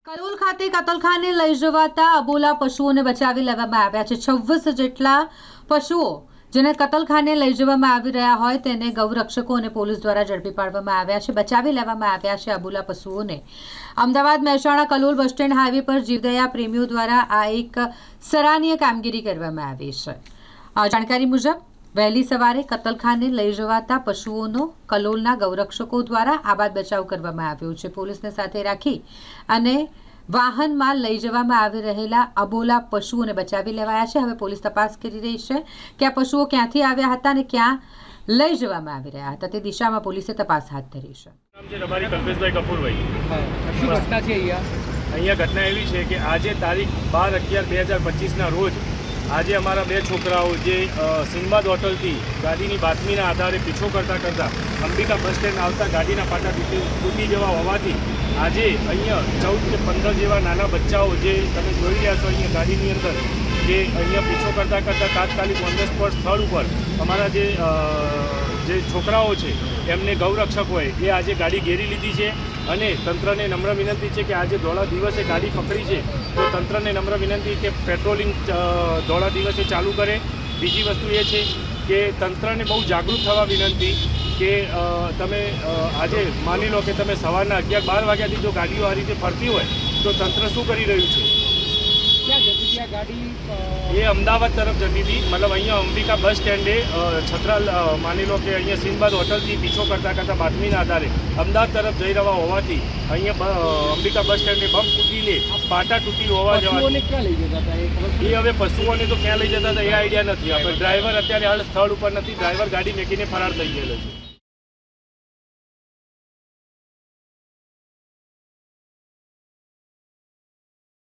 કલોલ ખાતે કતલખાને લઈ જવાતા અબોલા પશુઓને બચાવી લેવામાં આવ્યા છે। 26 જેટલા પશુઓ જેને કતલખાને લઈ જવામાં આવી રહ્યા હોય તેને ગૌરક્ષકો અને પોલીસ દ્વારા ઝડપી પાડવામાં આવ્યા છે। બચાવી લેવામાં આવ્યા છે અબોલા પશુઓને। Ahmedabad Mehsana Kalol bus stand highway પર જીવદયા પ્રેમીઓ દ્વારા આ એક સરાહનીય કામગીરી કરવામાં આવી છે। જાણકારી મુજબ વહેલી સવારે કતલખાને લઈ જવાતા પશુઓનો કલોલના ગૌરક્ષકો દ્વારા આબાદ બચાવ કરવામાં આવ્યો છે। પોલીસને સાથે રાખી અને વાહનમાં લઈ જવામાં આવી રહેલા અબોલા પશુઓને બચાવી લેવાયા છે। હવે પોલીસ તપાસ કરી રહી છે કે આ પશુઓ ક્યાંથી આવ્યા હતા અને ક્યાં લઈ જવામાં આવી રહ્યા હતા તે દિશામાં પોલીસે તપાસ હાથ ધરી છે। અમારી કલ્પેશભાઈ કપૂરભાઈ અહીંયા ઘટના એવી છે કે આજે તારીખ 12/11/2025ના રોજ આજે અમારા બે છોકરાઓ જે સિંદબાદ હોટલથી ગાડીની બાતમીના આધારે પીછો કરતાં અંબિકા બસ સ્ટેન્ડ આવતા ગાડીના પાટા તૂટી જવા હોવાથી આજે અહીંયા 14 કે 15 જેવા નાના બચ્ચાઓ જે તમે જોઈ રહ્યા છો અહીંયા ગાડીની અંદર જે અહીંયા પીછો કરતાં તાત્કાલિક ઓન ધ સ્પોટ સ્થળ ઉપર અમારા જે છોકરાઓ છે એમને ગૌરક્ષકોએ એ આજે ગાડી ઘેરી લીધી છે અને તંત્રને નમ્ર વિનંતી છે કે આજે ધોળા દિવસે ગાડી પકડી છે તો તંત્રને નમ્ર વિનંતી કે પેટ્રોલિંગ ધોળા દિવસે ચાલુ કરે। બીજી વસ્તુ એ છે કે તંત્રને બહુ જાગૃત થવા વિનંતી કે તમે આજે માની લો કે તમે સવારના 11-12 વાગ્યાથી જો ગાડીઓ આ રીતે ફરતી હોય તો તંત્ર શું કરી રહ્યું છે? ક્યાં જતી હતી આ ગાડી? એ અમદાવાદ તરફ જતી હતી, મતલબ અહીંયા અંબિકા બસ સ્ટેન્ડે છત્રાલ માની લો કે અહીંયા સિંદબાદ હોટલથી પીછો કરતાં બાતમીના આધારે અમદાવાદ તરફ જઈ રહ્યા હોવાથી અહીંયા અંબિકા બસ સ્ટેન્ડે બમ તૂટીને પાટા તૂટી હોવા જવાથી ક્યાં લઈ જતા હતા એ હવે પશુઓને તો ક્યાં લઈ જતા હતા એ આઈડિયા નથી। આપણે ડ્રાઈવર અત્યારે હાલ સ્થળ ઉપર નથી, ડ્રાઈવર ગાડી મેકીને ફરાર થઈ ગયેલો છે।